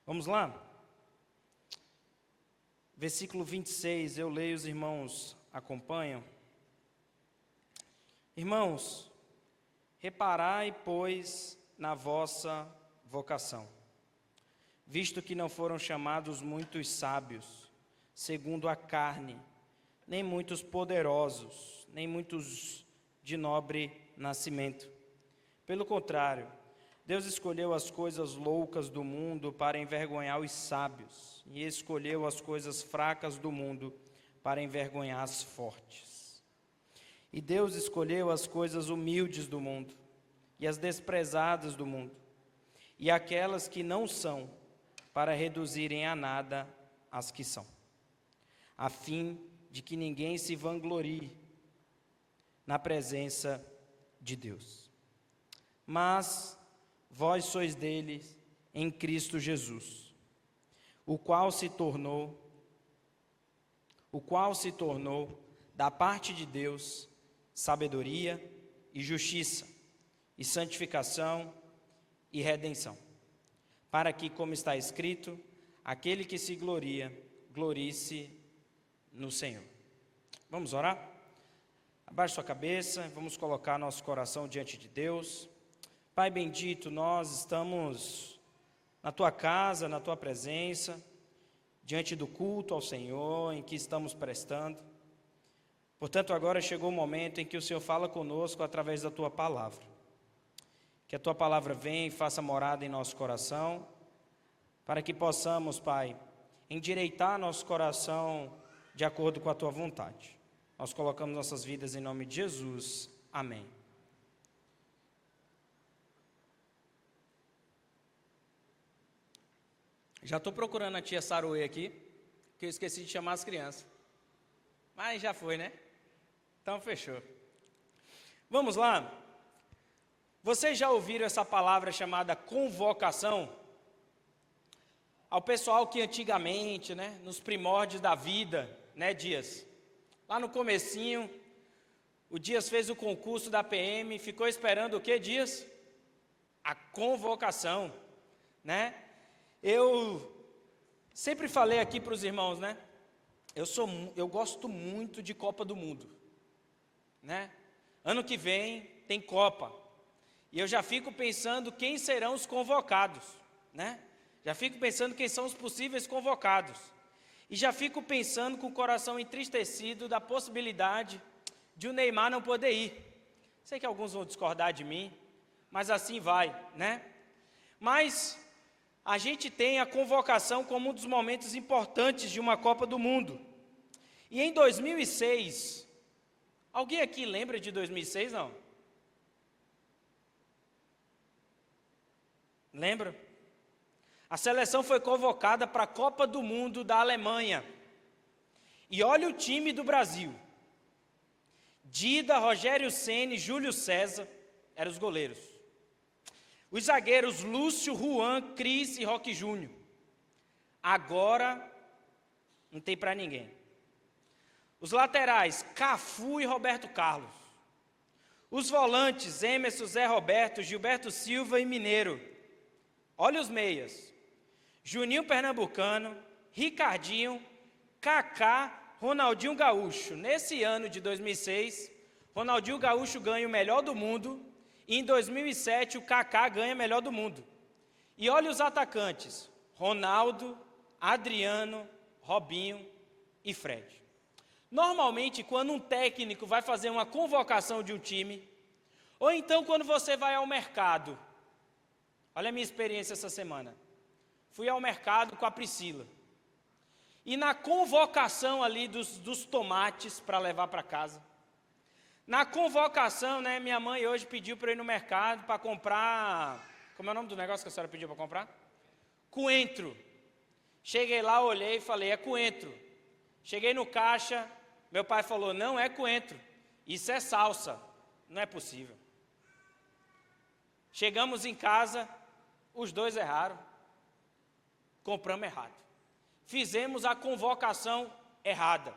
Vamos lá? Versículo 26, eu leio, os irmãos acompanham. Irmãos, reparai, pois, na vossa vocação, visto que não foram chamados muitos sábios, segundo a carne, nem muitos poderosos, nem muitos de nobre nascimento. Pelo contrário, Deus escolheu as coisas loucas do mundo para envergonhar os sábios, e escolheu as coisas fracas do mundo para envergonhar as fortes. E Deus escolheu as coisas humildes do mundo, e as desprezadas do mundo, e aquelas que não são, para reduzirem a nada as que são, a fim de que ninguém se vanglorie na presença de Deus. Mas vós sois deles em Cristo Jesus, o qual se tornou da parte de Deus sabedoria e justiça e santificação e redenção, para que, como está escrito, aquele que se gloria, glorie-se no Senhor. Vamos orar? Abaixe sua cabeça, vamos colocar nosso coração diante de Deus. Pai bendito, nós estamos na Tua casa, na Tua presença, diante do culto ao Senhor, em que estamos prestando. Portanto, agora chegou o momento em que o Senhor fala conosco através da Tua palavra. Que a Tua palavra venha e faça morada em nosso coração, para que possamos, Pai, endireitar nosso coração de acordo com a Tua vontade. Nós colocamos nossas vidas em nome de Jesus. Amém. Já estou procurando a tia Saruê aqui, que eu esqueci de chamar as crianças. Mas já foi, né? Então fechou. Vamos lá. Vocês já ouviram essa palavra chamada convocação? Ao pessoal que antigamente, né, nos primórdios da vida, né, Dias? Lá no comecinho, o Dias fez o concurso da PM, ficou esperando o quê, Dias? A convocação, né? Eu sempre falei aqui para os irmãos, né? Eu gosto muito de Copa do Mundo, né? Ano que vem tem Copa, e eu já fico pensando quem serão os convocados, né? Já fico pensando quem são os possíveis convocados. E já fico pensando com o coração entristecido da possibilidade de o Neymar não poder ir. Sei que alguns vão discordar de mim, mas assim vai, né? Mas a gente tem a convocação como um dos momentos importantes de uma Copa do Mundo. E em 2006, alguém aqui lembra de 2006, não? Lembra? A seleção foi convocada para a Copa do Mundo da Alemanha. E olha o time do Brasil. Dida, Rogério Ceni, Júlio César eram os goleiros. Os zagueiros Lúcio, Juan, Cris e Roque Júnior. Agora não tem para ninguém. Os laterais Cafu e Roberto Carlos. Os volantes Emerson, Zé Roberto, Gilberto Silva e Mineiro. Olha os meias. Juninho Pernambucano, Ricardinho, Kaká, Ronaldinho Gaúcho. Nesse ano de 2006, Ronaldinho Gaúcho ganha o melhor do mundo, e em 2007 o Kaká ganha o melhor do mundo. E olha os atacantes, Ronaldo, Adriano, Robinho e Fred. Normalmente, quando um técnico vai fazer uma convocação de um time, ou então quando você vai ao mercado, olha a minha experiência essa semana. Fui ao mercado com a Priscila. E na convocação ali dos tomates para levar para casa. Na convocação, né, minha mãe hoje pediu para ir no mercado para comprar... Como é o nome do negócio que a senhora pediu para comprar? Coentro. Cheguei lá, olhei e falei, é coentro. Cheguei no caixa, meu pai falou, não é coentro, isso é salsa. Não é possível. Chegamos em casa, os dois erraram. Compramos errado. Fizemos a convocação errada.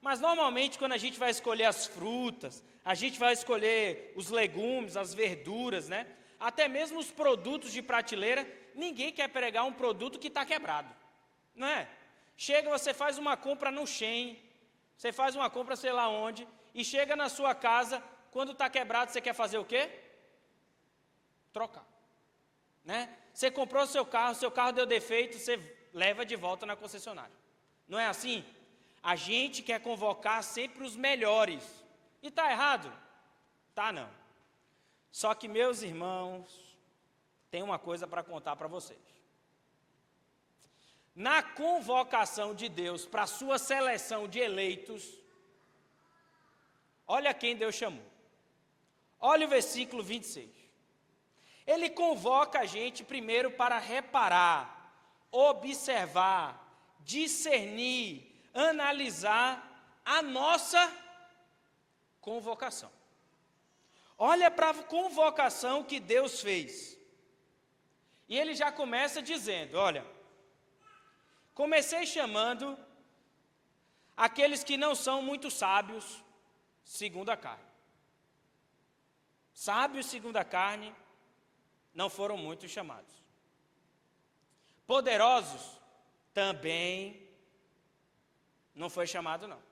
Mas normalmente quando a gente vai escolher as frutas, a gente vai escolher os legumes, as verduras, né? até mesmo os produtos de prateleira, ninguém quer pregar um produto que está quebrado, não é? Chega, você faz uma compra no Shein, você faz uma compra sei lá onde, e chega na sua casa, quando está quebrado, você quer fazer o quê? Trocar, né? Você comprou seu carro deu defeito, você leva de volta na concessionária. Não é assim? A gente quer convocar sempre os melhores. E está errado? Tá não. Só que, meus irmãos, tem uma coisa para contar para vocês. Na convocação de Deus para a sua seleção de eleitos, olha quem Deus chamou. Olha o versículo 26. Ele convoca a gente primeiro para reparar, observar, discernir, analisar a nossa convocação. Olha para a convocação que Deus fez. E ele já começa dizendo, olha, comecei chamando aqueles que não são muito sábios, segundo a carne. Sábios segundo a carne, não foram muitos chamados. Poderosos, também não foi chamado não.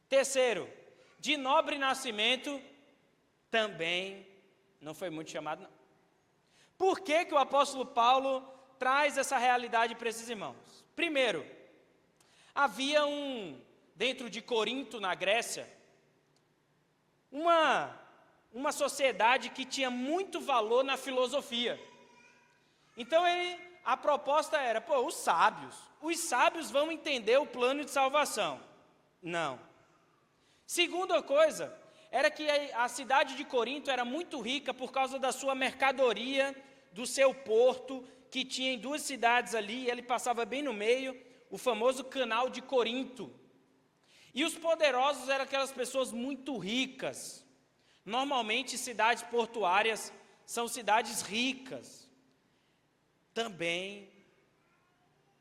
Terceiro, de nobre nascimento, também não foi muito chamado não. Por que que o apóstolo Paulo traz essa realidade para esses irmãos? Primeiro, havia dentro de Corinto, na Grécia, uma sociedade que tinha muito valor na filosofia. Então a proposta era, os sábios vão entender o plano de salvação. Não. Segunda coisa, era que a cidade de Corinto era muito rica por causa da sua mercadoria, do seu porto, que tinha em duas cidades ali, ele passava bem no meio, o famoso canal de Corinto. E os poderosos eram aquelas pessoas muito ricas. Normalmente, cidades portuárias são cidades ricas. Também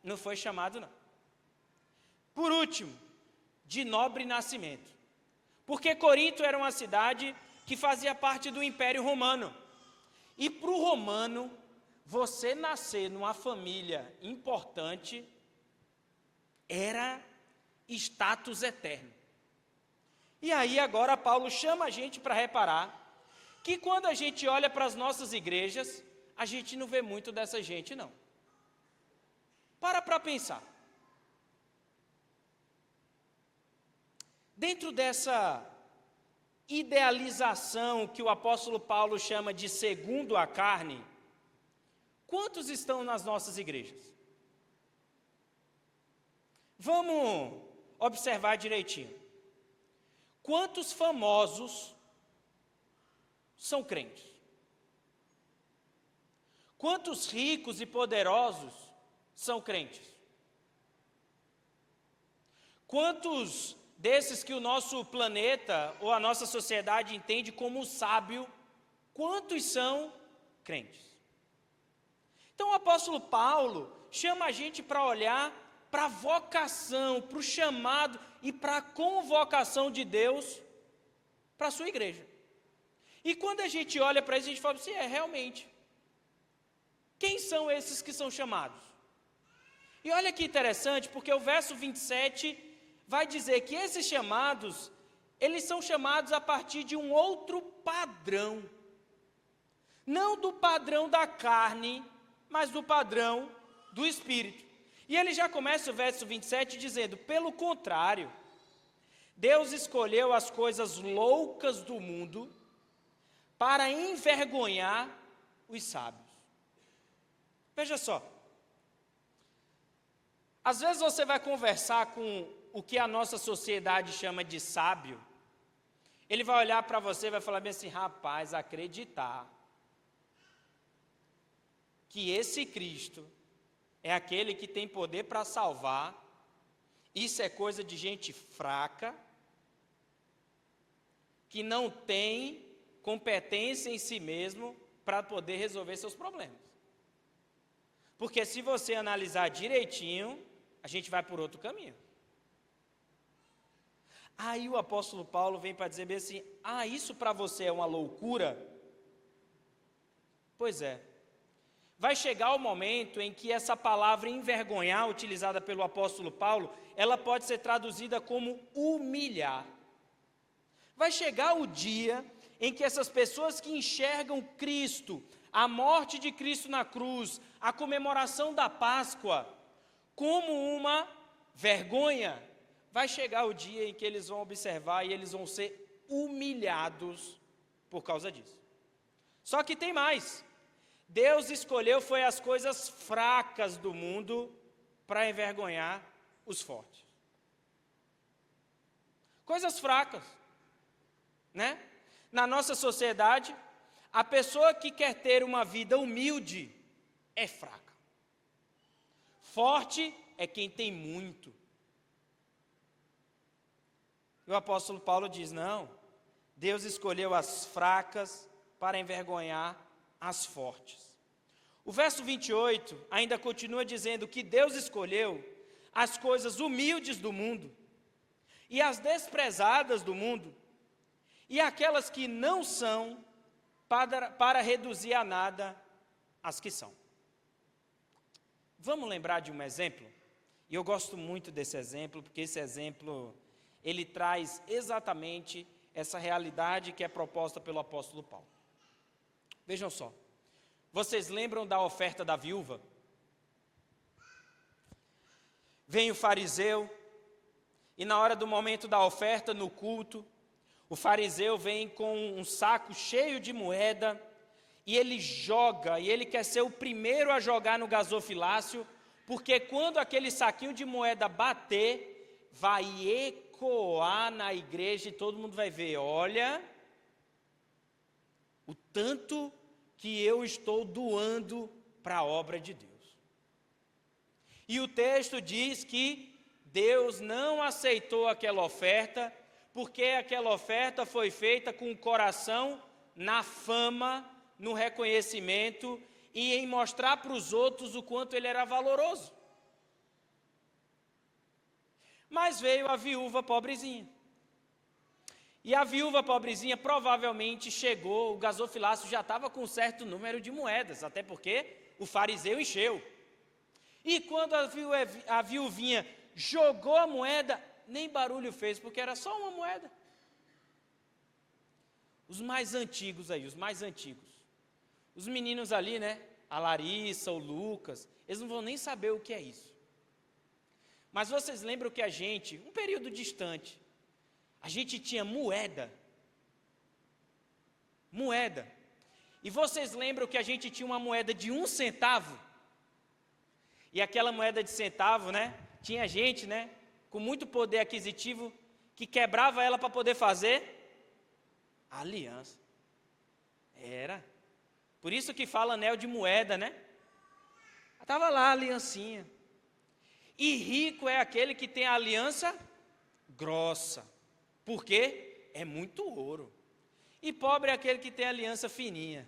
não foi chamado, não. Por último, de nobre nascimento. Porque Corinto era uma cidade que fazia parte do Império Romano. E para o romano, você nascer numa família importante era status eterno. E aí agora Paulo chama a gente para reparar que quando a gente olha para as nossas igrejas, a gente não vê muito dessa gente não. Para pensar. Dentro dessa idealização que o apóstolo Paulo chama de segundo a carne, quantos estão nas nossas igrejas? Vamos observar direitinho. Quantos famosos são crentes? Quantos ricos e poderosos são crentes? Quantos desses que o nosso planeta ou a nossa sociedade entende como sábio, quantos são crentes? Então o apóstolo Paulo chama a gente para olhar para a vocação, para o chamado e para a convocação de Deus para a sua igreja. E quando a gente olha para isso, a gente fala assim, realmente, quem são esses que são chamados? E olha que interessante, porque o verso 27 vai dizer que esses chamados, eles são chamados a partir de um outro padrão. Não do padrão da carne, mas do padrão do Espírito. E ele já começa o verso 27 dizendo, pelo contrário, Deus escolheu as coisas loucas do mundo para envergonhar os sábios. Veja só, às vezes você vai conversar com o que a nossa sociedade chama de sábio, ele vai olhar para você e vai falar bem assim, rapaz, acreditar que esse Cristo é aquele que tem poder para salvar, isso é coisa de gente fraca, que não tem competência em si mesmo para poder resolver seus problemas. Porque se você analisar direitinho, a gente vai por outro caminho. Aí o apóstolo Paulo vem para dizer bem assim, isso para você é uma loucura? Pois é. Vai chegar o momento em que essa palavra envergonhar, utilizada pelo apóstolo Paulo, ela pode ser traduzida como humilhar. Vai chegar o dia em que essas pessoas que enxergam Cristo, a morte de Cristo na cruz, a comemoração da Páscoa, como uma vergonha, vai chegar o dia em que eles vão observar e eles vão ser humilhados por causa disso. Só que tem mais. Deus escolheu foi as coisas fracas do mundo para envergonhar os fortes. Coisas fracas, né? Na nossa sociedade, a pessoa que quer ter uma vida humilde é fraca. Forte é quem tem muito. E o apóstolo Paulo diz, não, Deus escolheu as fracas para envergonhar as fortes. O verso 28 ainda continua dizendo que Deus escolheu as coisas humildes do mundo, e as desprezadas do mundo, e aquelas que não são, para reduzir a nada as que são. Vamos lembrar de um exemplo? E eu gosto muito desse exemplo, porque esse exemplo, ele traz exatamente essa realidade que é proposta pelo apóstolo Paulo. Vejam só, vocês lembram da oferta da viúva? Vem o fariseu, e na hora do momento da oferta, no culto, o fariseu vem com um saco cheio de moeda, e ele joga, e ele quer ser o primeiro a jogar no gasofilácio, porque quando aquele saquinho de moeda bater, vai ecoar na igreja e todo mundo vai ver, olha, o tanto que eu estou doando para a obra de Deus. E o texto diz que Deus não aceitou aquela oferta, porque aquela oferta foi feita com o coração na fama, no reconhecimento e em mostrar para os outros o quanto ele era valoroso. Mas veio a viúva pobrezinha. E a viúva pobrezinha provavelmente chegou, o gasofilácio já estava com um certo número de moedas, até porque o fariseu encheu. E quando a viuvinha jogou a moeda, nem barulho fez, porque era só uma moeda. Os mais antigos aí, os mais antigos. Os meninos ali, né? A Larissa, o Lucas, eles não vão nem saber o que é isso. Mas vocês lembram que a gente, um período distante, a gente tinha moeda. Moeda. E vocês lembram que a gente tinha uma moeda de 1 centavo? E aquela moeda de centavo, né? Tinha gente, né? Com muito poder aquisitivo, que quebrava ela para poder fazer aliança. Era. Por isso que fala anel de moeda, né? Estava lá a aliancinha. E rico é aquele que tem a aliança grossa. Por quê? É muito ouro. E pobre é aquele que tem a aliança fininha.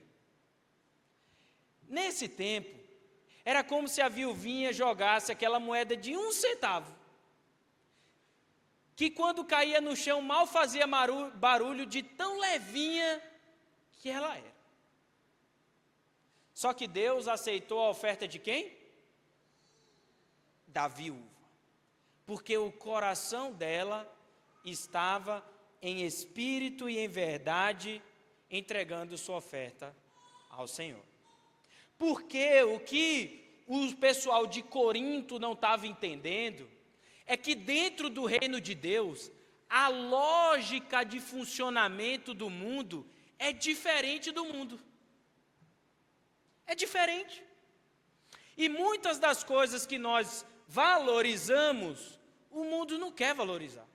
Nesse tempo, era como se a viuvinha jogasse aquela moeda de 1 centavo, que quando caía no chão mal fazia barulho de tão levinha que ela era. Só que Deus aceitou a oferta de quem? Da viúva. Porque o coração dela estava em espírito e em verdade entregando sua oferta ao Senhor. Porque o que o pessoal de Corinto não estava entendendo é que dentro do reino de Deus, a lógica de funcionamento do mundo é diferente do mundo. É diferente. E muitas das coisas que nós valorizamos, o mundo não quer valorizar.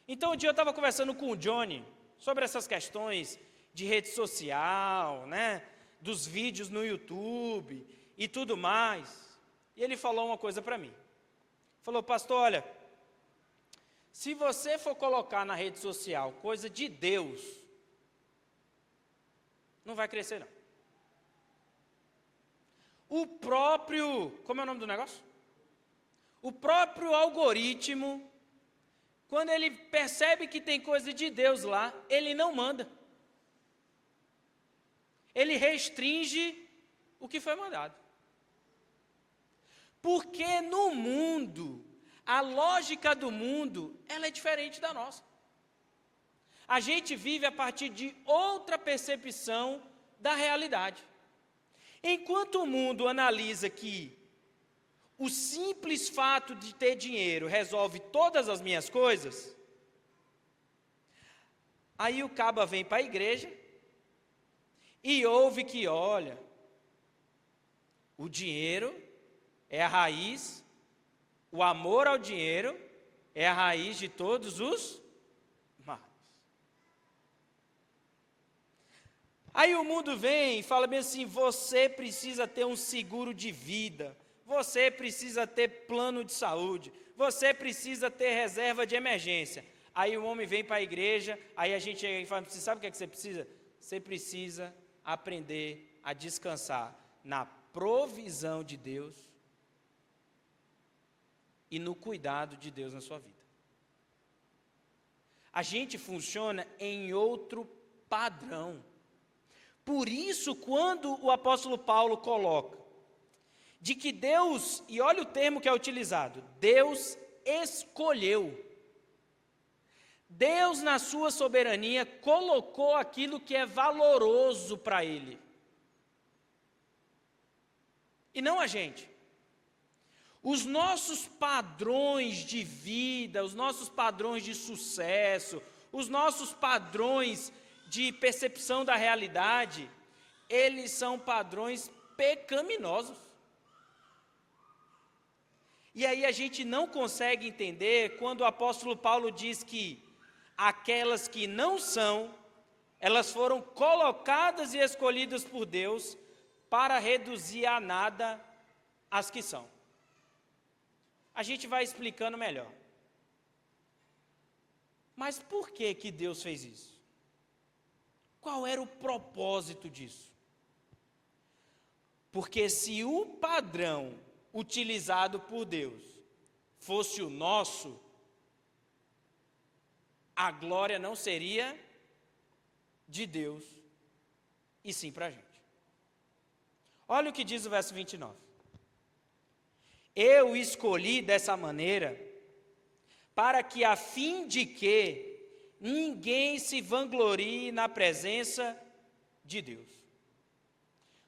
Então, um dia eu estava conversando com o Johnny sobre essas questões de rede social, né, dos vídeos no YouTube e tudo mais. E ele falou uma coisa para mim. Falou, pastor, olha, se você for colocar na rede social coisa de Deus, não vai crescer não. O próprio, como é o nome do negócio? O próprio algoritmo, quando ele percebe que tem coisa de Deus lá, ele não manda. ele restringe o que foi mandado. Porque no mundo, a lógica do mundo, ela é diferente da nossa. A gente vive a partir de outra percepção da realidade. Enquanto o mundo analisa que o simples fato de ter dinheiro resolve todas as minhas coisas, aí o caba vem para a igreja e ouve que, olha, o dinheiro é a raiz, o amor ao dinheiro é a raiz de todos os males. Aí o mundo vem e fala bem assim, você precisa ter um seguro de vida, você precisa ter plano de saúde, você precisa ter reserva de emergência. Aí o homem vem para a igreja, aí a gente chega e fala, você sabe o que é que você precisa? Você precisa aprender a descansar na provisão de Deus e no cuidado de Deus na sua vida. A gente funciona em outro padrão. Por isso, quando o apóstolo Paulo coloca de que Deus, e olha o termo que é utilizado, Deus escolheu. Deus, na sua soberania, colocou aquilo que é valoroso para Ele. E não a gente. Os nossos padrões de vida, os nossos padrões de sucesso, os nossos padrões de percepção da realidade, eles são padrões pecaminosos. E aí a gente não consegue entender quando o apóstolo Paulo diz que aquelas que não são, elas foram colocadas e escolhidas por Deus para reduzir a nada as que são. A gente vai explicando melhor. Mas por que que Deus fez isso? Qual era o propósito disso? Porque se o padrão utilizado por Deus fosse o nosso, a glória não seria de Deus, e sim para a gente. Olha o que diz o verso 29. Eu escolhi dessa maneira, para que a fim de que ninguém se vanglorie na presença de Deus.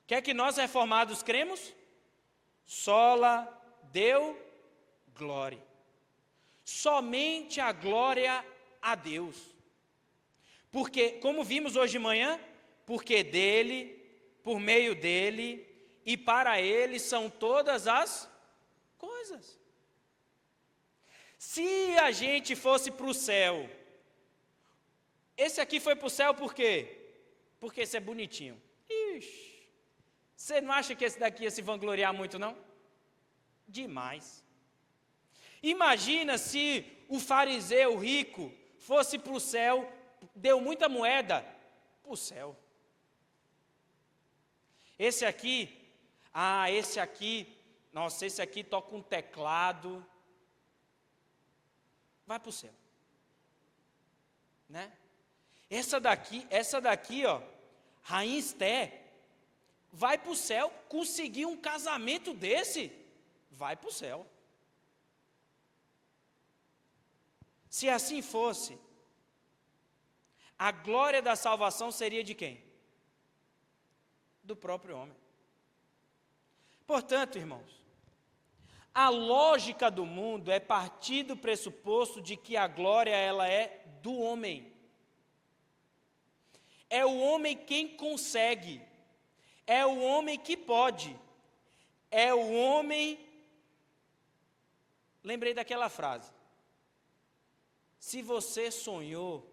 O que é que nós reformados cremos? Sola Deo glória. Somente a glória a Deus. Porque, como vimos hoje de manhã, porque dele, por meio dele e para ele são todas as coisas. Se a gente fosse para o céu, esse aqui foi para o céu por quê? Porque esse é bonitinho. Ixi, você não acha que esse daqui ia se vangloriar muito, não? Demais. Imagina se o fariseu rico fosse para o céu, deu muita moeda para o céu. Esse aqui, nossa, esse aqui toca um teclado, vai para o céu, né? Essa daqui, ó, Rainha Esté, vai para o céu, conseguir um casamento desse, vai para o céu. Se assim fosse, a glória da salvação seria de quem? Do próprio homem. Portanto, irmãos, a lógica do mundo é partir do pressuposto de que a glória ela é do homem. É o homem quem consegue, é o homem que pode, é o homem... Lembrei daquela frase, se você sonhou,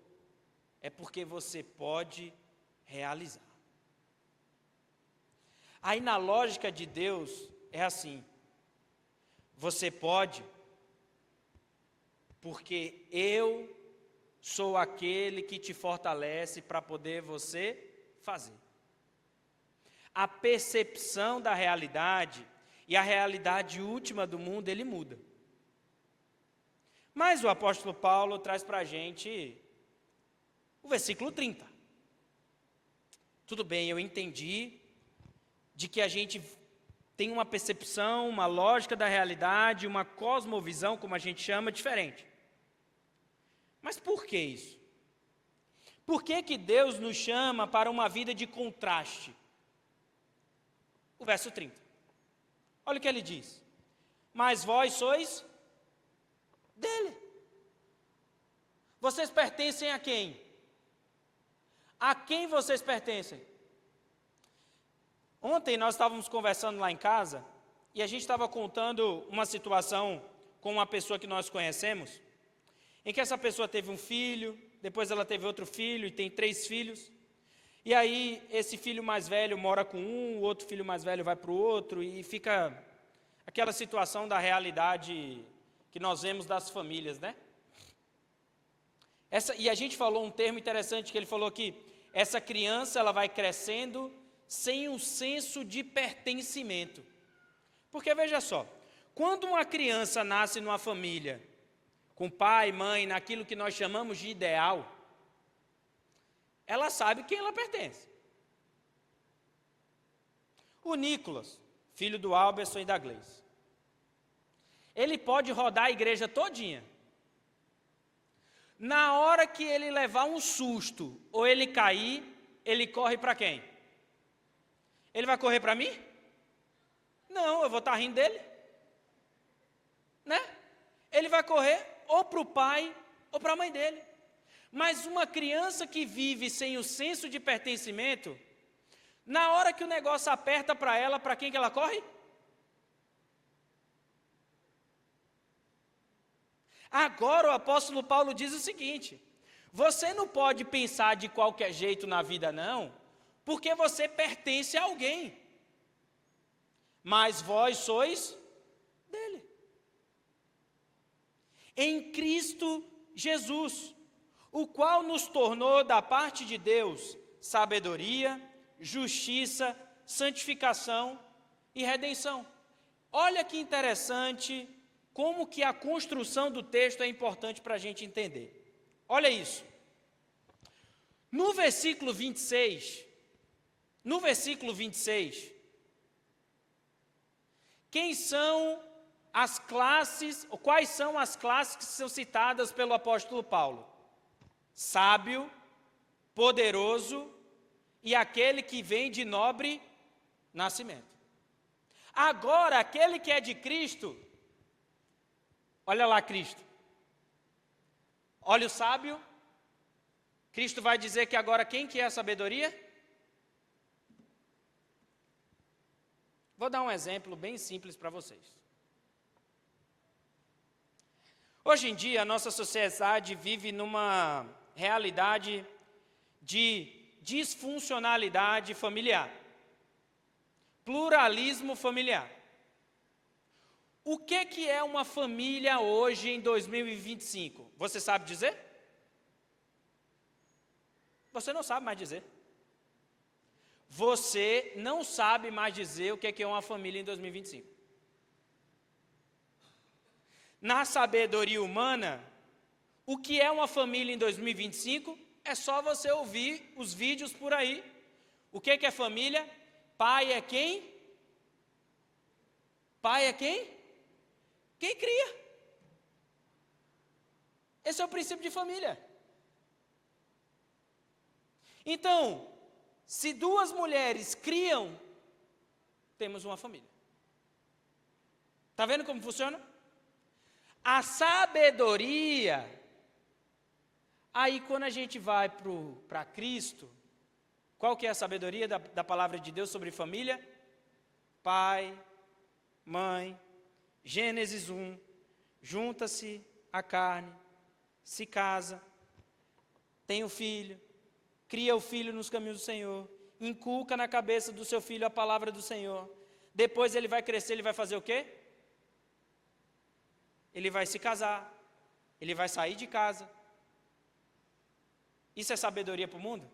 é porque você pode realizar. Aí na lógica de Deus, é assim, você pode, porque eu sou aquele que te fortalece para poder você fazer. A percepção da realidade e a realidade última do mundo, ele muda. Mas o apóstolo Paulo traz para a gente o versículo 30, Tudo bem, eu entendi de que a gente tem uma percepção, uma lógica da realidade, uma cosmovisão, como a gente chama, diferente. Mas por que isso? Por que que Deus nos chama para uma vida de contraste? O verso 30. Olha o que ele diz. Mas vós sois dele. Vocês pertencem a quem? A quem vocês pertencem? Ontem nós estávamos conversando lá em casa e a gente estava contando uma situação com uma pessoa que nós conhecemos, em que essa pessoa teve um filho, depois ela teve outro filho e tem 3 filhos. E aí esse filho mais velho mora com um, o outro filho mais velho vai para o outro e fica aquela situação da realidade que nós vemos das famílias, né? E a gente falou um termo interessante, que ele falou que essa criança ela vai crescendo sem um senso de pertencimento. Porque veja só, quando uma criança nasce numa família, com pai, mãe, naquilo que nós chamamos de ideal, ela sabe quem ela pertence. O Nicolas, filho do Alberson e da Gleice, ele pode rodar a igreja todinha. Na hora que ele levar um susto ou ele cair, ele corre para quem? Ele vai correr para mim? Não, eu vou estar rindo dele. Né? Ele vai correr ou para o pai ou para a mãe dele. Mas uma criança que vive sem o senso de pertencimento, na hora que o negócio aperta para ela, para quem que ela corre? Agora o apóstolo Paulo diz o seguinte: você não pode pensar de qualquer jeito na vida não, porque você pertence a alguém. Mas vós sois dele. Em Cristo Jesus, o qual nos tornou da parte de Deus sabedoria, justiça, santificação e redenção. Olha que interessante como que a construção do texto é importante para a gente entender. Olha isso. No versículo 26, quem são as classes, ou quais são as classes que são citadas pelo apóstolo Paulo? Sábio, poderoso e aquele que vem de nobre nascimento. Agora, aquele que é de Cristo, olha lá Cristo. Olha o sábio. Cristo vai dizer que agora quem que é a sabedoria? Vou dar um exemplo bem simples para vocês. Hoje em dia, a nossa sociedade vive numa realidade de disfuncionalidade familiar, pluralismo familiar. O que é uma família hoje em 2025? Você sabe dizer? Você não sabe mais dizer. Você não sabe mais dizer o que é uma família em 2025. Na sabedoria humana, o que é uma família em 2025 é só você ouvir os vídeos por aí. O que é família? Pai é quem? Pai é quem? Quem cria. Esse é o princípio de família. Então, se 2 mulheres criam, temos uma família. Está vendo como funciona? A sabedoria, aí quando a gente vai para Cristo, qual que é a sabedoria da palavra de Deus sobre família? Pai, mãe, Gênesis 1, junta-se a carne, se casa, tem um filho, cria o filho nos caminhos do Senhor, inculca na cabeça do seu filho a palavra do Senhor. Depois ele vai crescer, ele vai fazer o quê? Ele vai se casar, ele vai sair de casa. Isso é sabedoria para o mundo?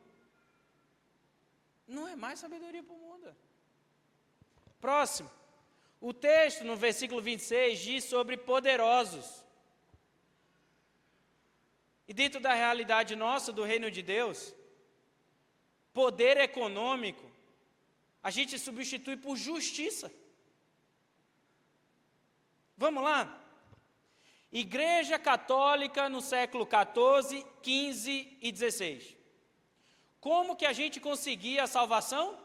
Não é mais sabedoria para o mundo. Próximo. O texto, no versículo 26, diz sobre poderosos. E dentro da realidade nossa, do reino de Deus, poder econômico, a gente substitui por justiça. Vamos lá? Igreja Católica no século XIV, XV e XVI. Como que a gente conseguia a salvação?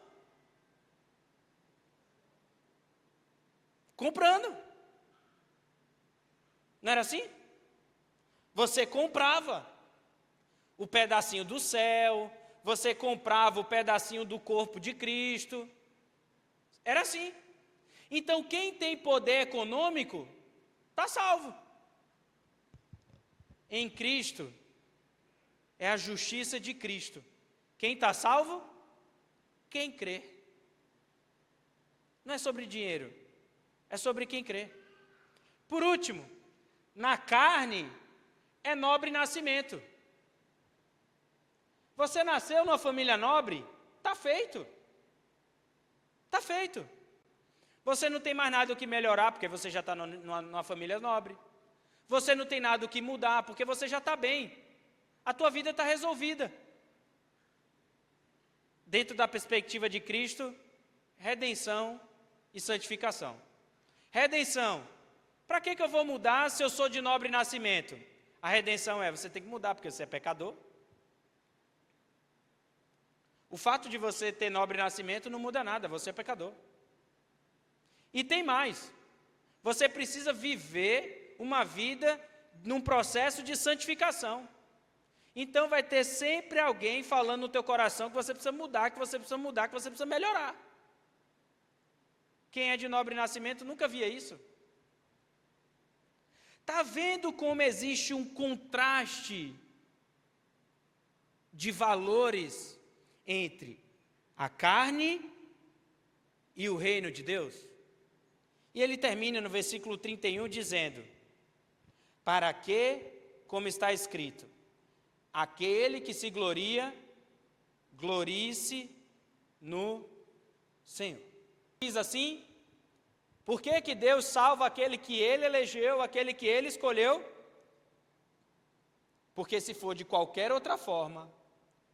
Comprando. Não era assim? Você comprava o pedacinho do céu, você comprava o pedacinho do corpo de Cristo. Era assim. Então, quem tem poder econômico, está salvo. Em Cristo, é a justiça de Cristo. Quem está salvo? Quem crê. Não é sobre dinheiro, é sobre quem crê. Por último, na carne, é nobre nascimento. Você nasceu numa família nobre? Está feito. Está feito. Você não tem mais nada o que melhorar, porque você já está numa família nobre. Você não tem nada o que mudar, porque você já está bem. A tua vida está resolvida. Dentro da perspectiva de Cristo, redenção e santificação. Redenção. Para que eu vou mudar se eu sou de nobre nascimento? A redenção é, você tem que mudar, porque você é pecador. O fato de você ter nobre nascimento não muda nada, você é pecador. E tem mais. Você precisa viver uma vida num processo de santificação. Então vai ter sempre alguém falando no teu coração que você precisa mudar, que você precisa mudar, que você precisa melhorar. Quem é de nobre nascimento nunca via isso. Está vendo como existe um contraste de valores entre a carne e o reino de Deus? E ele termina no versículo 31 dizendo: para que, como está escrito, aquele que se gloria, glorie-se no Senhor. Diz assim, por que que Deus salva aquele que Ele elegeu, aquele que Ele escolheu? Porque se for de qualquer outra forma,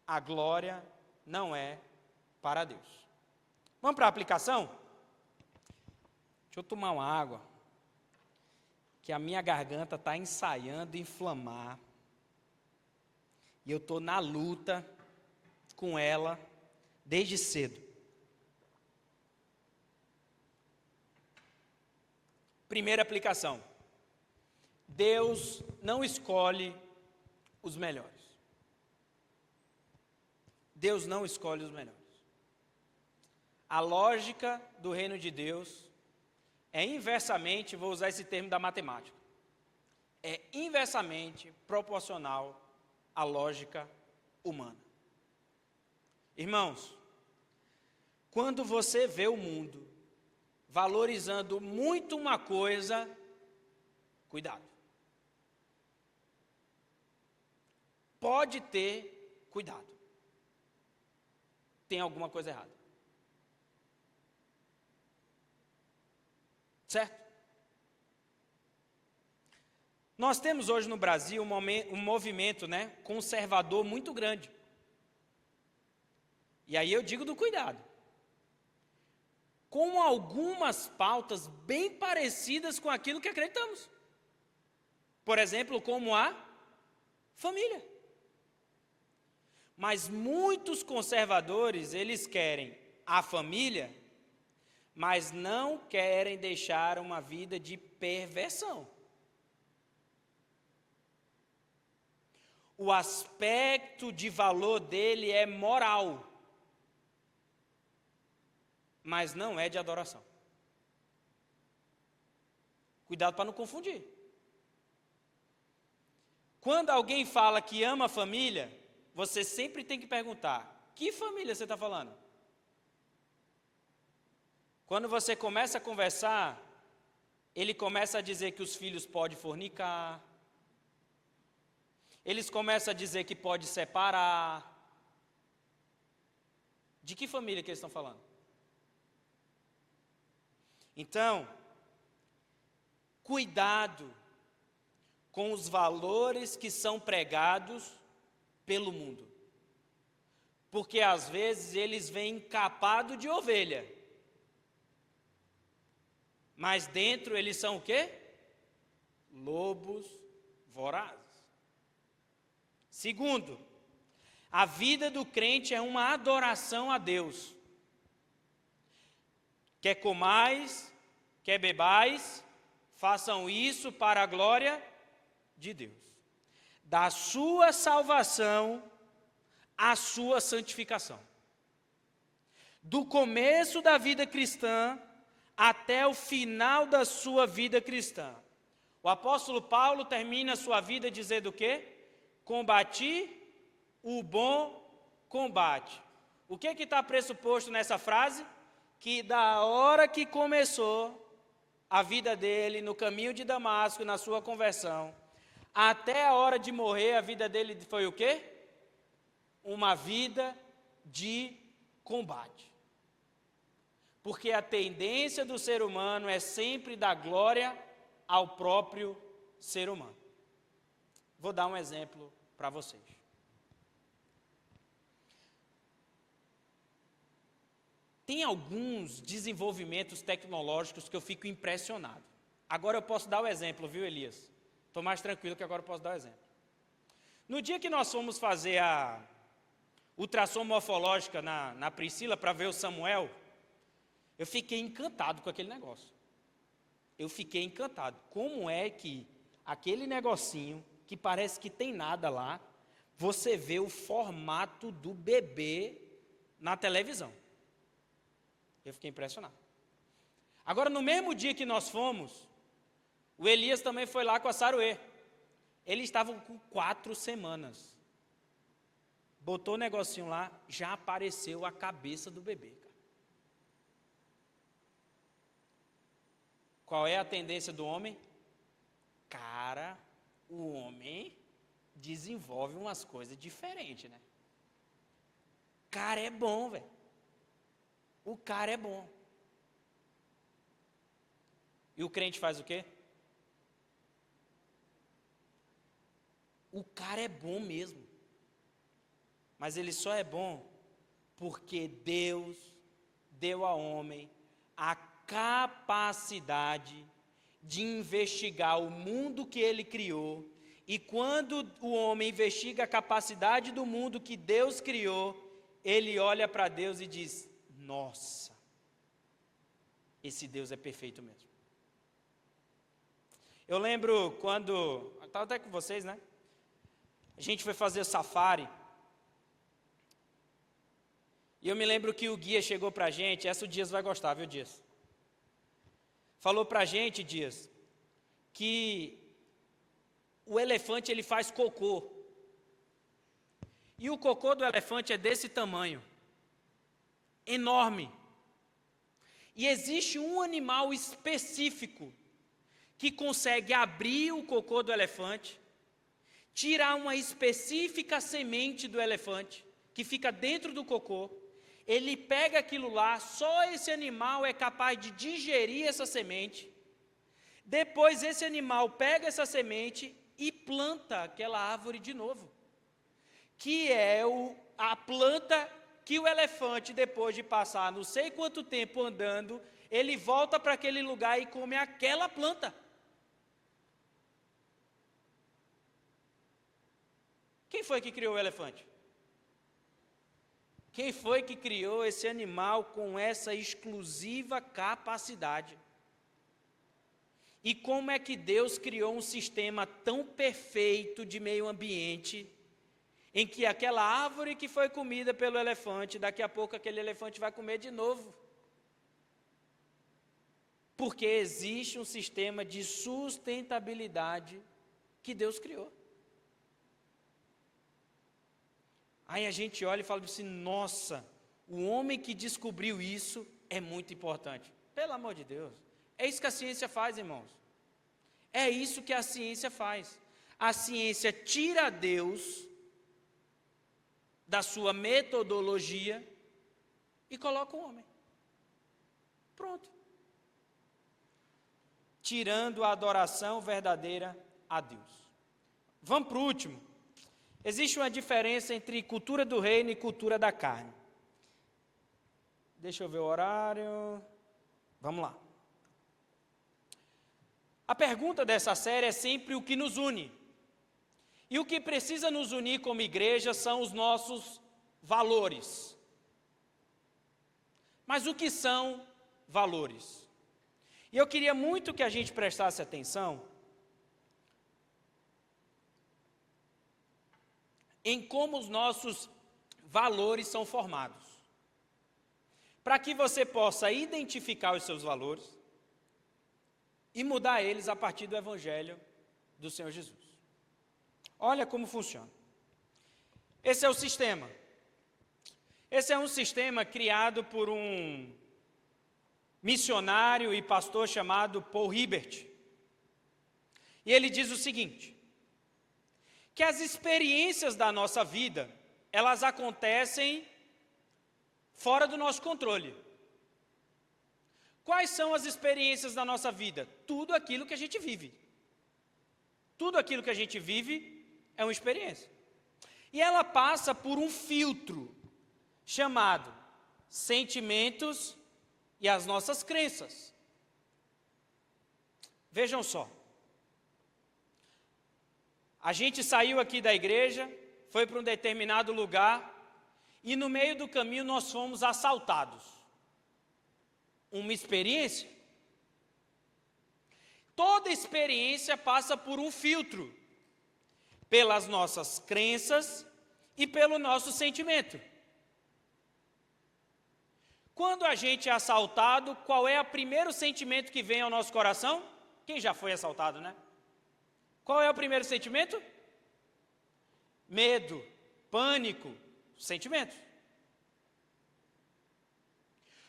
a glória não é para Deus. Vamos para a aplicação? Deixa eu tomar uma água, que a minha garganta está ensaiando inflamar. E eu estou na luta com ela desde cedo. Primeira aplicação. Deus não escolhe os melhores. Deus não escolhe os melhores. A lógica do reino de Deus é inversamente, vou usar esse termo da matemática, é inversamente proporcional à lógica humana. Irmãos, quando você vê o mundo valorizando muito uma coisa, cuidado. Pode ter cuidado. Tem alguma coisa errada. Certo? Nós temos hoje no Brasil um movimento, conservador muito grande. E aí eu digo do cuidado. Com algumas pautas bem parecidas com aquilo que acreditamos. Por exemplo, como a família. Mas muitos conservadores, eles querem a família, mas não querem deixar uma vida de perversão. O aspecto de valor dele é moral, mas não é de adoração. Cuidado para não confundir. Quando alguém fala que ama a família, você sempre tem que perguntar, que família você está falando? Quando você começa a conversar, ele começa a dizer que os filhos podem fornicar, eles começam a dizer que pode separar. De que família que eles estão falando? Então, cuidado com os valores que são pregados pelo mundo. Porque às vezes eles vêm encapados de ovelha. Mas dentro eles são o quê? Lobos vorazes. Segundo, a vida do crente é uma adoração a Deus. Quer comais, quer bebais, façam isso para a glória de Deus. Da sua salvação à sua santificação. Do começo da vida cristã até o final da sua vida cristã. O apóstolo Paulo termina a sua vida dizendo o quê? Combati o bom combate. O que está pressuposto nessa frase? Que da hora que começou a vida dele no caminho de Damasco, na sua conversão, até a hora de morrer, a vida dele foi o quê? Uma vida de combate. Porque a tendência do ser humano é sempre dar glória ao próprio ser humano. Vou dar um exemplo para vocês. Tem alguns desenvolvimentos tecnológicos que eu fico impressionado. Agora eu posso dar o exemplo, viu, Elias? Estou mais tranquilo que agora eu posso dar o exemplo. No dia que nós fomos fazer a ultrassom morfológica na Priscila para ver o Samuel, eu fiquei encantado com aquele negócio. Eu fiquei encantado. Como é que aquele negocinho, que parece que tem nada lá, você vê o formato do bebê na televisão? Eu fiquei impressionado. Agora, no mesmo dia que nós fomos, o Elias também foi lá com a Saruê. Eles estavam com 4 semanas. Botou o negocinho lá, já apareceu a cabeça do bebê. Qual é a tendência do homem? Cara, o homem desenvolve umas coisas diferentes, né? Cara é bom, velho. O cara é bom. E o crente faz o quê? O cara é bom mesmo. Mas ele só é bom porque Deus deu ao homem a capacidade de investigar o mundo que ele criou. E quando o homem investiga a capacidade do mundo que Deus criou, ele olha para Deus e diz: nossa, esse Deus é perfeito mesmo. Eu lembro quando, estava até com vocês, né? A gente foi fazer safari. E eu me lembro que o guia chegou para a gente, essa o Dias vai gostar, viu, Dias? Falou para a gente, Dias, que o elefante ele faz cocô. E o cocô do elefante é desse tamanho. Enorme. E existe um animal específico que consegue abrir o cocô do elefante, tirar uma específica semente do elefante, que fica dentro do cocô, ele pega aquilo lá, só esse animal é capaz de digerir essa semente, depois esse animal pega essa semente e planta aquela árvore de novo, que é a planta que o elefante, depois de passar não sei quanto tempo andando, ele volta para aquele lugar e come aquela planta. Quem foi que criou o elefante? Quem foi que criou esse animal com essa exclusiva capacidade? E como é que Deus criou um sistema tão perfeito de meio ambiente, em que aquela árvore que foi comida pelo elefante, daqui a pouco aquele elefante vai comer de novo? Porque existe um sistema de sustentabilidade que Deus criou. Aí a gente olha e fala assim: nossa, o homem que descobriu isso é muito importante. Pelo amor de Deus, é isso que a ciência faz, irmãos. É isso que a ciência faz. A ciência tira Deus da sua metodologia e coloca o homem. Pronto. Tirando a adoração verdadeira a Deus. Vamos para o último. Existe uma diferença entre cultura do reino e cultura da carne. Deixa eu ver o horário. Vamos lá. A pergunta dessa série é sempre o que nos une. E o que precisa nos unir como igreja são os nossos valores. Mas o que são valores? E eu queria muito que a gente prestasse atenção em como os nossos valores são formados. Para que você possa identificar os seus valores e mudar eles a partir do Evangelho do Senhor Jesus. Olha como funciona. Esse é o sistema. Esse é um sistema criado por um missionário e pastor chamado Paul Hibbert. E ele diz o seguinte: que as experiências da nossa vida, elas acontecem fora do nosso controle. Quais são as experiências da nossa vida? Tudo aquilo que a gente vive. Tudo aquilo que a gente vive é uma experiência. E ela passa por um filtro chamado sentimentos e as nossas crenças. Vejam só. A gente saiu aqui da igreja, foi para um determinado lugar e no meio do caminho nós fomos assaltados. Uma experiência? Toda experiência passa por um filtro, pelas nossas crenças e pelo nosso sentimento. Quando a gente é assaltado, qual é o primeiro sentimento que vem ao nosso coração? Quem já foi assaltado, né? Qual é o primeiro sentimento? Medo, pânico, sentimento.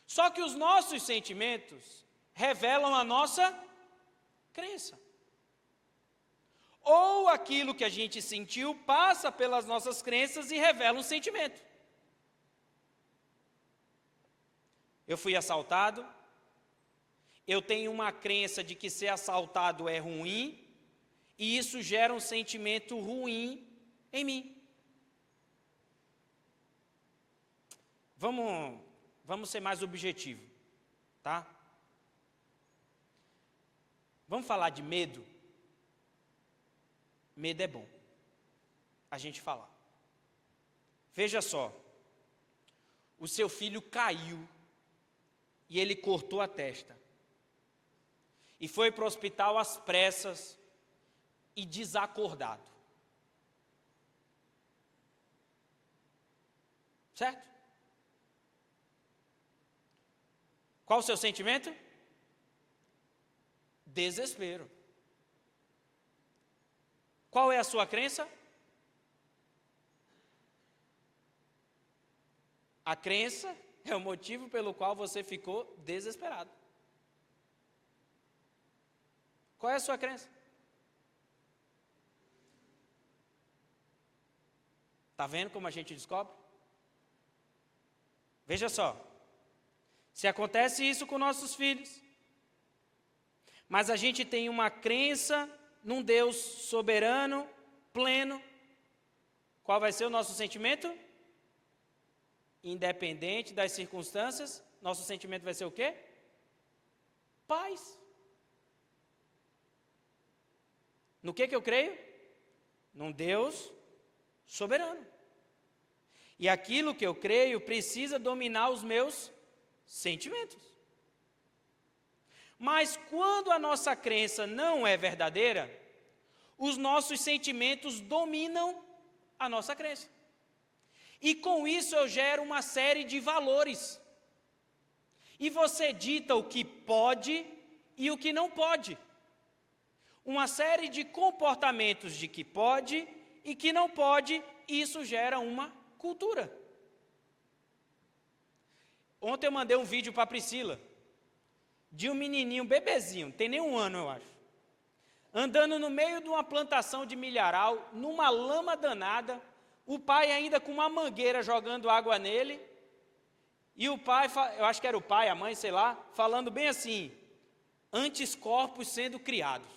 Só que os nossos sentimentos revelam a nossa crença. Ou aquilo que a gente sentiu passa pelas nossas crenças e revela um sentimento. Eu fui assaltado, eu tenho uma crença de que ser assaltado é ruim, e isso gera um sentimento ruim em mim. Vamos ser mais objetivos, tá? Vamos falar de medo? Medo é bom a gente falar. Veja só, o seu filho caiu e ele cortou a testa. E foi para o hospital às pressas e desacordado. Certo? Qual o seu sentimento? Desespero. Qual é a sua crença? A crença é o motivo pelo qual você ficou desesperado. Qual é a sua crença? Está vendo como a gente descobre? Veja só. Se acontece isso com nossos filhos, mas a gente tem uma crença num Deus soberano, pleno, qual vai ser o nosso sentimento? Independente das circunstâncias, nosso sentimento vai ser o quê? Paz. No que eu creio? Num Deus soberano. E aquilo que eu creio precisa dominar os meus sentimentos. Mas quando a nossa crença não é verdadeira, os nossos sentimentos dominam a nossa crença. E com isso eu gero uma série de valores. E você dita o que pode e o que não pode. Uma série de comportamentos de que pode e que não pode, e isso gera uma cultura. Ontem eu mandei um vídeo para a Priscila, de um menininho, bebezinho, tem nem 1 ano eu acho, andando no meio de uma plantação de milharal, numa lama danada, o pai ainda com uma mangueira jogando água nele, e o pai, eu acho que era o pai, a mãe, sei lá, falando bem assim, anticorpos sendo criados.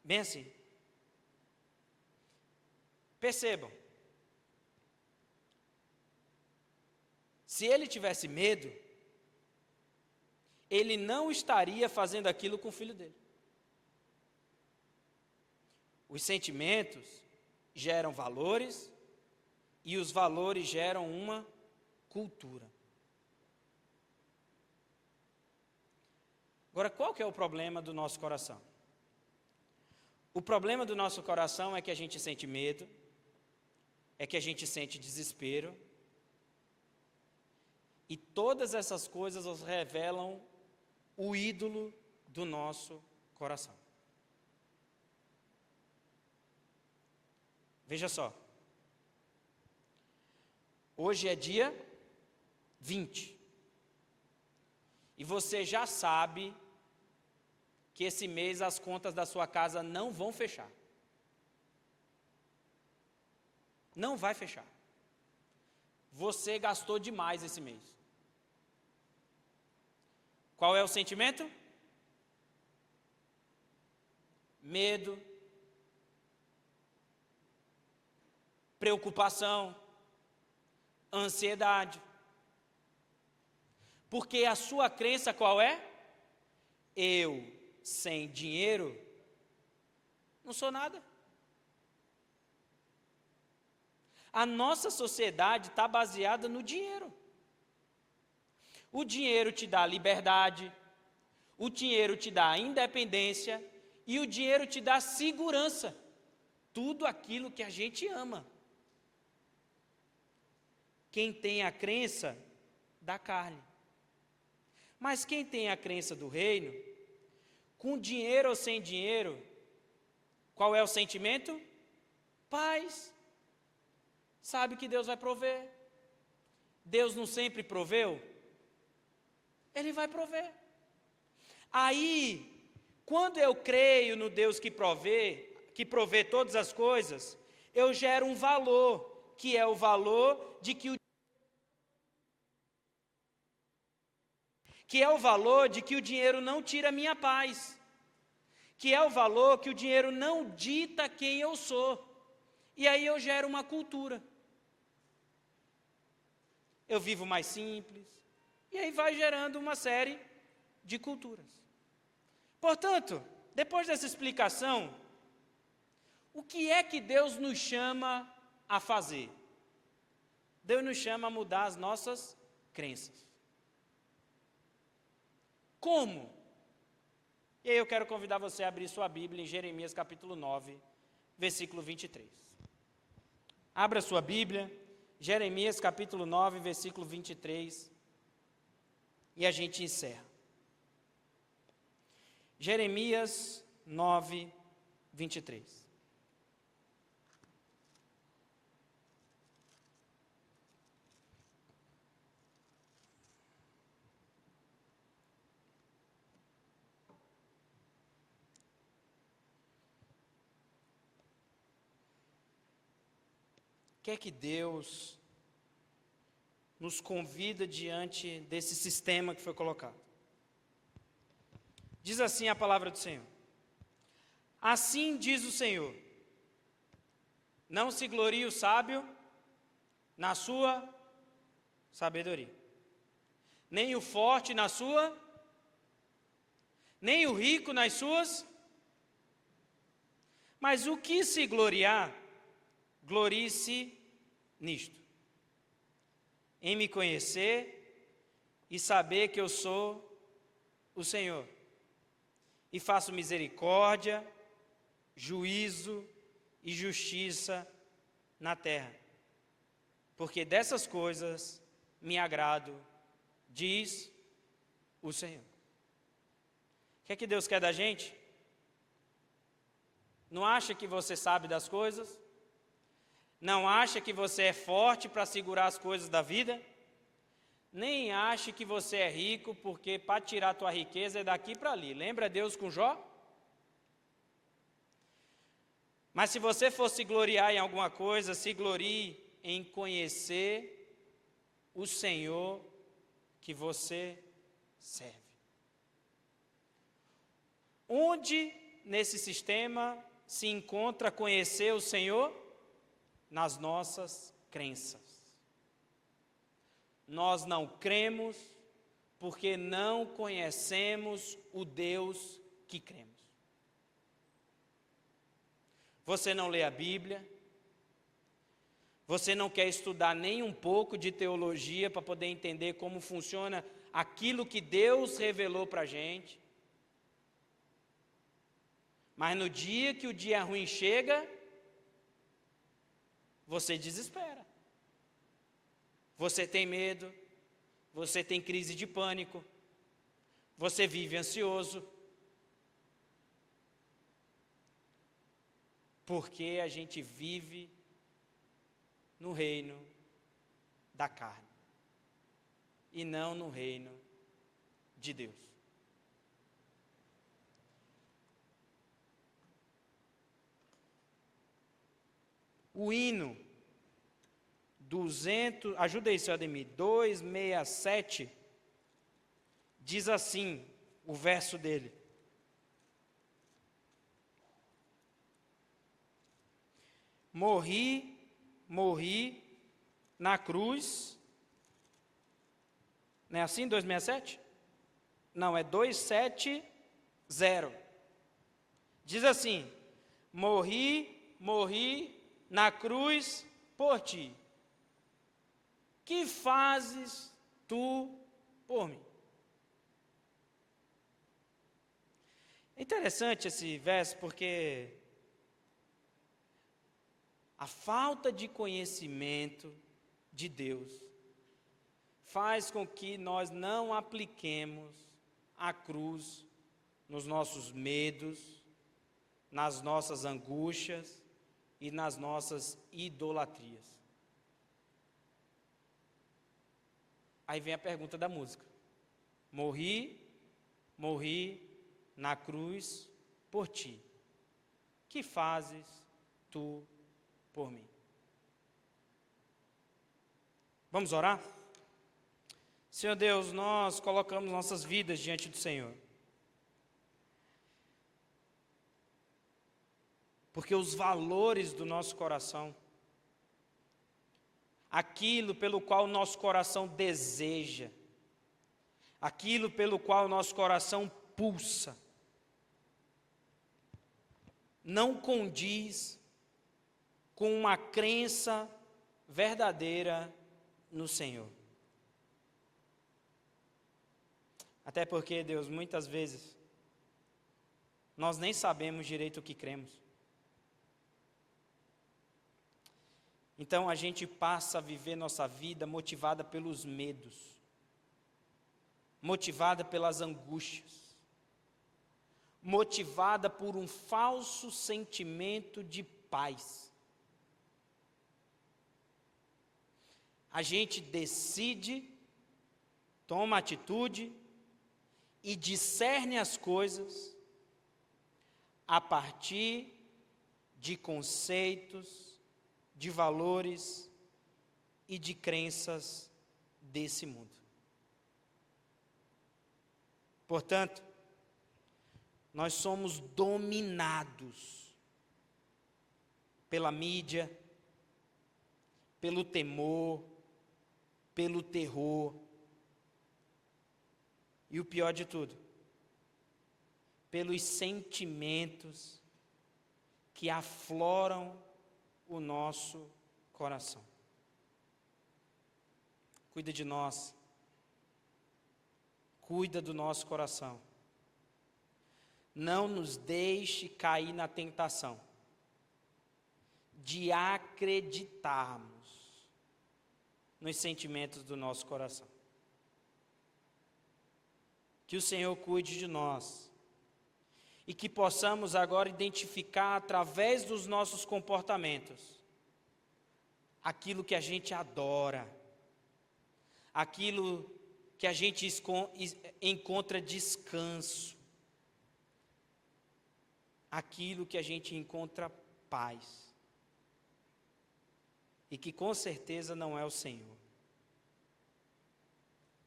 Bem assim. Percebam, se ele tivesse medo, ele não estaria fazendo aquilo com o filho dele. Os sentimentos geram valores e os valores geram uma cultura. Agora, qual que é o problema do nosso coração? O problema do nosso coração é que a gente sente medo, é que a gente sente desespero, e todas essas coisas nos revelam o ídolo do nosso coração. Veja só, hoje é dia 20, e você já sabe que esse mês as contas da sua casa não vão fechar. Não vai fechar. Você gastou demais esse mês. Qual é o sentimento? Medo, preocupação, ansiedade. Porque a sua crença qual é? Eu, sem dinheiro, não sou nada. A nossa sociedade está baseada no dinheiro. O dinheiro te dá liberdade, o dinheiro te dá independência e o dinheiro te dá segurança. Tudo aquilo que a gente ama. Quem tem a crença da carne. Mas quem tem a crença do reino, com dinheiro ou sem dinheiro, qual é o sentimento? Paz. Sabe que Deus vai prover. Deus não sempre proveu? Ele vai prover. Aí, quando eu creio no Deus que provê todas as coisas, eu gero um valor, que é o valor de que o dinheiro não tira a minha paz, que é o valor que o dinheiro não dita quem eu sou. E aí eu gero uma cultura. Eu vivo mais simples, e aí vai gerando uma série de culturas. Portanto, depois dessa explicação, o que é que Deus nos chama a fazer? Deus nos chama a mudar as nossas crenças. Como? E aí eu quero convidar você a abrir sua Bíblia em Jeremias capítulo 9, versículo 23. Abra sua Bíblia, Jeremias capítulo 9, versículo 23, e a gente encerra. Jeremias 9, 23. O que é que Deus nos convida diante desse sistema que foi colocado? Diz assim a palavra do Senhor. Assim diz o Senhor: não se glorie o sábio na sua sabedoria, nem o forte na sua, nem o rico nas suas, mas o que se gloriar, glorie-se nisto, em me conhecer e saber que eu sou o Senhor, e faço misericórdia, juízo e justiça na terra, porque dessas coisas me agrado, diz o Senhor. O que é que Deus quer da gente? Não acha que você sabe das coisas? Não acha que você é forte para segurar as coisas da vida? Nem ache que você é rico, porque para tirar a tua riqueza é daqui para ali. Lembra Deus com Jó? Mas se você for se gloriar em alguma coisa, se glorie em conhecer o Senhor que você serve. Onde nesse sistema se encontra conhecer o Senhor? nas nossas crenças. Nós não cremos porque não conhecemos o Deus que cremos. Você não lê a Bíblia, você não quer estudar nem um pouco de teologia para poder entender como funciona aquilo que Deus revelou para a gente. Mas no dia que o dia ruim chega, você desespera. Você tem medo, você tem crise de pânico, você vive ansioso. Porque a gente vive no reino da carne e não no reino de Deus. O hino 200, ajuda aí, seu Ademir, 267, diz assim, o verso dele: morri na cruz. Não é assim, 267? Não, é 270. Diz assim: morri na cruz por ti. Que fazes tu por mim? É interessante esse verso porque a falta de conhecimento de Deus faz com que nós não apliquemos a cruz nos nossos medos, nas nossas angústias e nas nossas idolatrias. Aí vem a pergunta da música: morri na cruz por ti. Que fazes tu por mim? Vamos orar? Senhor Deus, nós colocamos nossas vidas diante do Senhor, porque os valores do nosso coração, aquilo pelo qual o nosso coração deseja, aquilo pelo qual o nosso coração pulsa, não condiz com uma crença verdadeira no Senhor. Até porque, Deus, muitas vezes, nós nem sabemos direito o que cremos. Então a gente passa a viver nossa vida motivada pelos medos, motivada pelas angústias, motivada por um falso sentimento de paz. A gente decide, toma atitude e discerne as coisas a partir de conceitos, de valores e de crenças desse mundo. Portanto, nós somos dominados pela mídia, pelo temor, pelo terror e o pior de tudo, pelos sentimentos que afloram o nosso coração. Cuida de nós, cuida do nosso coração. Não nos deixe cair na tentação de acreditarmos nos sentimentos do nosso coração. Que o Senhor cuide de nós e que possamos agora identificar através dos nossos comportamentos aquilo que a gente adora, aquilo que a gente encontra descanso, aquilo que a gente encontra paz, e que com certeza não é o Senhor.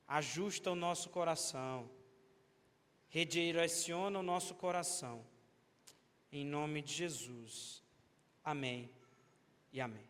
Ajusta o nosso coração, redireciona o nosso coração, em nome de Jesus. Amém e amém.